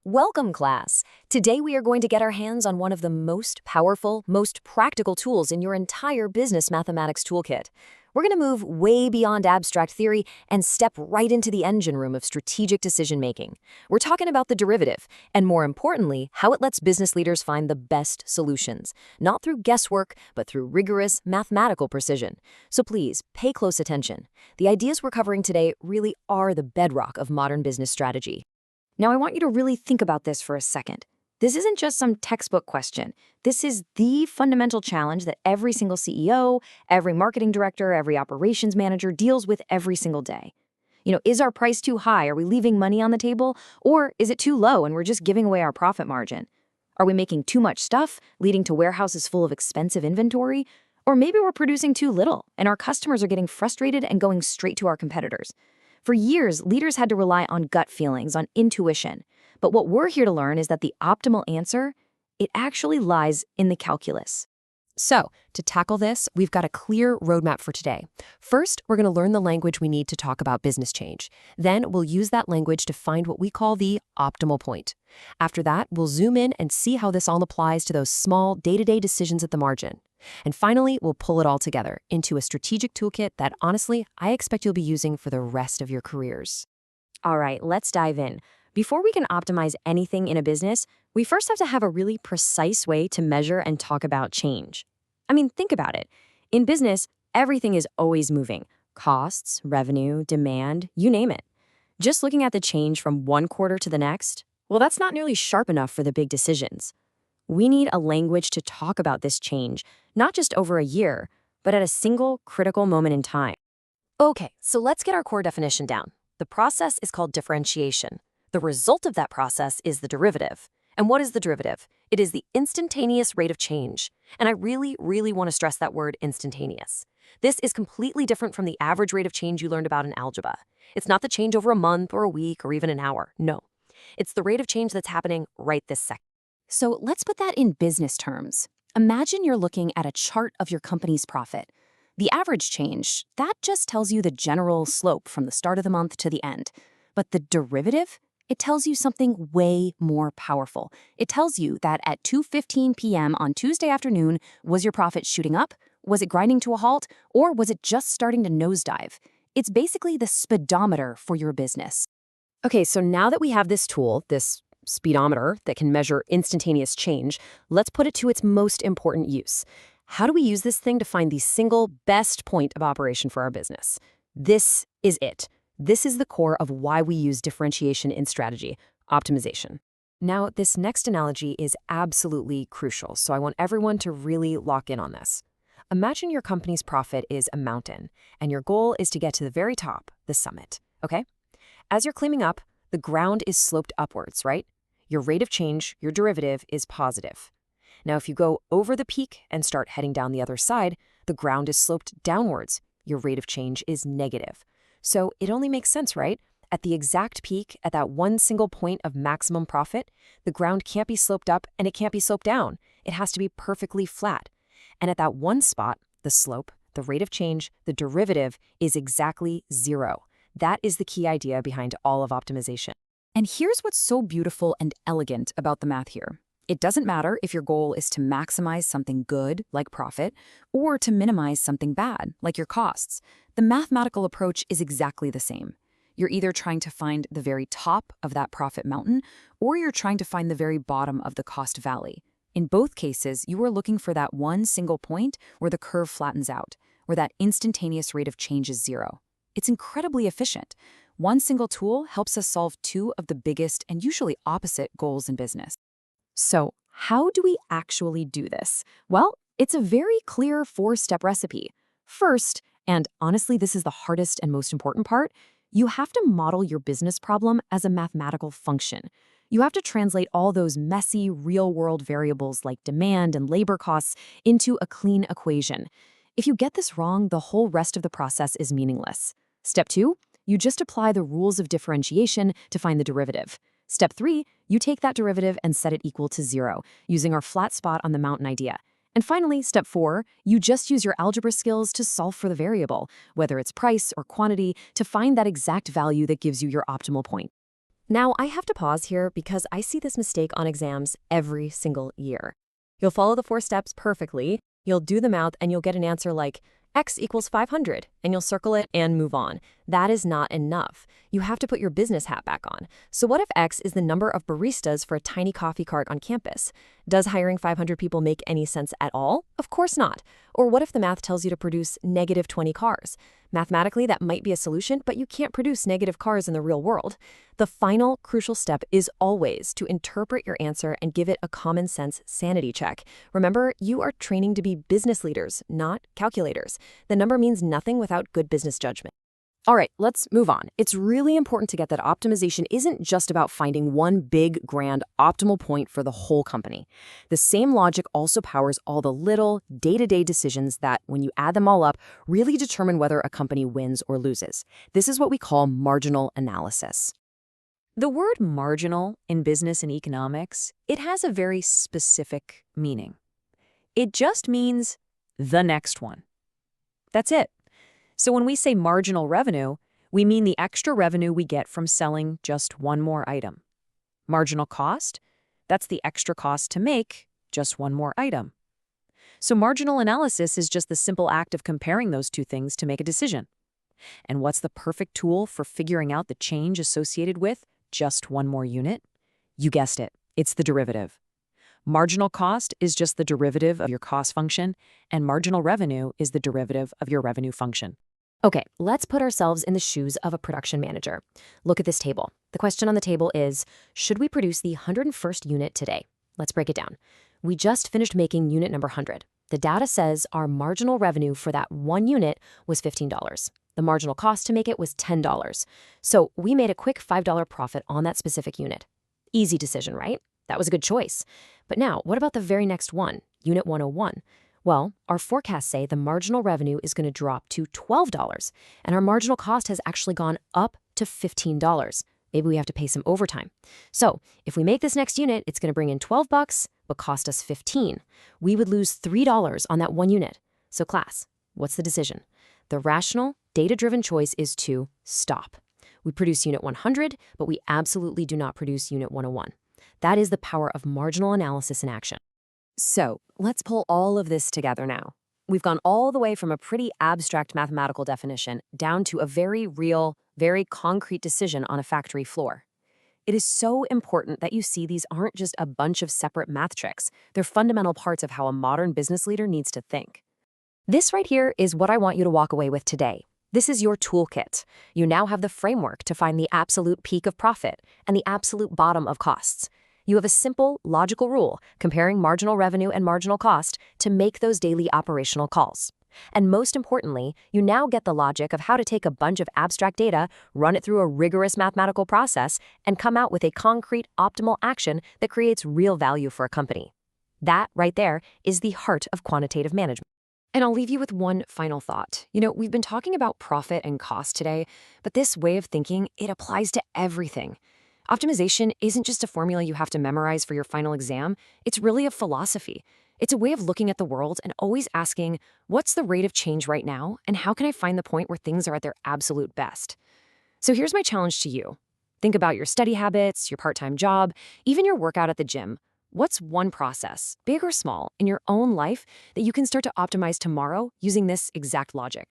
Welcome, class. Today we are going to get our hands on one of the most powerful, most practical tools in your entire business mathematics toolkit. We're going to move way beyond abstract theory and step right into the engine room of strategic decision-making. We're talking about the derivative, and more importantly, how it lets business leaders find the best solutions, not through guesswork, but through rigorous mathematical precision. So please, pay close attention. The ideas we're covering today really are the bedrock of modern business strategy. Now, I want you to really think about this for a second. This isn't just some textbook question. This is the fundamental challenge that every single CEO, every marketing director, every operations manager deals with every single day. Is our price too high? Are we leaving money on the table? Or is it too low and we're just giving away our profit margin? Are we making too much stuff, leading to warehouses full of expensive inventory? Or maybe we're producing too little and our customers are getting frustrated and going straight to our competitors. For years, leaders had to rely on gut feelings, on intuition. But what we're here to learn is that the optimal answer, it actually lies in the calculus. So, to tackle this, we've got a clear roadmap for today. First, we're going to learn the language we need to talk about business change. Then, we'll use that language to find what we call the optimal point. After that, we'll zoom in and see how this all applies to those small, day-to-day decisions at the margin. And finally, we'll pull it all together into a strategic toolkit that, honestly, I expect you'll be using for the rest of your careers. All right, let's dive in. Before we can optimize anything in a business, we first have to have a really precise way to measure and talk about change. Think about it. In business, everything is always moving. Costs, revenue, demand, you name it. Just looking at the change from one quarter to the next, well, that's not nearly sharp enough for the big decisions. We need a language to talk about this change, not just over a year, but at a single critical moment in time. Okay, so let's get our core definition down. The process is called differentiation. The result of that process is the derivative. And what is the derivative? It is the instantaneous rate of change. And I really, really want to stress that word instantaneous. This is completely different from the average rate of change you learned about in algebra. It's not the change over a month or a week or even an hour. No. It's the rate of change that's happening right this second. So let's put that in business terms. Imagine you're looking at a chart of your company's profit. The average change, that just tells you the general slope from the start of the month to the end. But the derivative? It tells you something way more powerful. It tells you that at 2:15 p.m. on Tuesday afternoon, was your profit shooting up? Was it grinding to a halt? Or was it just starting to nosedive? It's basically the speedometer for your business. Okay, so now that we have this tool, this speedometer that can measure instantaneous change, let's put it to its most important use. How do we use this thing to find the single best point of operation for our business? This is it. This is the core of why we use differentiation in strategy, optimization. Now, this next analogy is absolutely crucial, so I want everyone to really lock in on this. Imagine your company's profit is a mountain, and your goal is to get to the very top, the summit, okay? As you're climbing up, the ground is sloped upwards, right? Your rate of change, your derivative, is positive. Now, if you go over the peak and start heading down the other side, the ground is sloped downwards. Your rate of change is negative. So it only makes sense, right? At the exact peak, at that one single point of maximum profit, the ground can't be sloped up and it can't be sloped down. It has to be perfectly flat. And at that one spot, the slope, the rate of change, the derivative is exactly zero. That is the key idea behind all of optimization. And here's what's so beautiful and elegant about the math here. It doesn't matter if your goal is to maximize something good, like profit, or to minimize something bad, like your costs. The mathematical approach is exactly the same. You're either trying to find the very top of that profit mountain, or you're trying to find the very bottom of the cost valley. In both cases, you are looking for that one single point where the curve flattens out, where that instantaneous rate of change is zero. It's incredibly efficient. One single tool helps us solve two of the biggest and usually opposite goals in business. So, how do we actually do this? Well, it's a very clear four-step recipe. First, and honestly this is the hardest and most important part, you have to model your business problem as a mathematical function. You have to translate all those messy, real-world variables like demand and labor costs into a clean equation. If you get this wrong, the whole rest of the process is meaningless. Step 2, you just apply the rules of differentiation to find the derivative. Step 3, you take that derivative and set it equal to 0, using our flat spot on the mountain idea. And finally, step 4, you just use your algebra skills to solve for the variable, whether it's price or quantity, to find that exact value that gives you your optimal point. Now, I have to pause here because I see this mistake on exams every single year. You'll follow the 4 steps perfectly, you'll do the math, and you'll get an answer like x equals 500, and you'll circle it and move on. That is not enough. You have to put your business hat back on. So what if x is the number of baristas for a tiny coffee cart on campus? Does hiring 500 people make any sense at all? Of course not. Or what if the math tells you to produce negative 20 cars? Mathematically, that might be a solution, but you can't produce negative cars in the real world. The final crucial step is always to interpret your answer and give it a common sense sanity check. Remember, you are training to be business leaders, not calculators. The number means nothing without good business judgment. All right, let's move on. It's really important to get that optimization isn't just about finding one big, grand, optimal point for the whole company. The same logic also powers all the little, day-to-day decisions that, when you add them all up, really determine whether a company wins or loses. This is what we call marginal analysis. The word marginal in business and economics, it has a very specific meaning. It just means the next one. That's it. So when we say marginal revenue, we mean the extra revenue we get from selling just one more item. Marginal cost, that's the extra cost to make just one more item. So marginal analysis is just the simple act of comparing those two things to make a decision. And what's the perfect tool for figuring out the change associated with just one more unit? You guessed it, it's the derivative. Marginal cost is just the derivative of your cost function, and marginal revenue is the derivative of your revenue function. Okay, let's put ourselves in the shoes of a production manager. Look at this table. The question on the table is, should we produce the 101st unit today? Let's break it down. We just finished making unit number 100. The data says our marginal revenue for that one unit was $15. The marginal cost to make it was $10. So we made a quick $5 profit on that specific unit. Easy decision, right? That was a good choice. But now, what about the very next one, unit 101? Well, our forecasts say the marginal revenue is going to drop to $12, and our marginal cost has actually gone up to $15. Maybe we have to pay some overtime. So if we make this next unit, it's going to bring in $12, but cost us $15. We would lose $3 on that one unit. So class, what's the decision? The rational, data-driven choice is to stop. We produce unit 100, but we absolutely do not produce unit 101. That is the power of marginal analysis in action. So let's pull all of this together now. We've gone all the way from a pretty abstract mathematical definition down to a very real, very concrete decision on a factory floor. It is so important that you see these aren't just a bunch of separate math tricks. They're fundamental parts of how a modern business leader needs to think. This right here is what I want you to walk away with today. This is your toolkit. You now have the framework to find the absolute peak of profit and the absolute bottom of costs. You have a simple, logical rule comparing marginal revenue and marginal cost to make those daily operational calls. And most importantly, you now get the logic of how to take a bunch of abstract data, run it through a rigorous mathematical process, and come out with a concrete, optimal action that creates real value for a company. That, right there, is the heart of quantitative management. And I'll leave you with one final thought. We've been talking about profit and cost today, but this way of thinking, it applies to everything. Optimization isn't just a formula you have to memorize for your final exam. It's really a philosophy. It's a way of looking at the world and always asking, what's the rate of change right now, and how can I find the point where things are at their absolute best? So here's my challenge to you. Think about your study habits, your part-time job, even your workout at the gym. What's one process, big or small, in your own life that you can start to optimize tomorrow using this exact logic?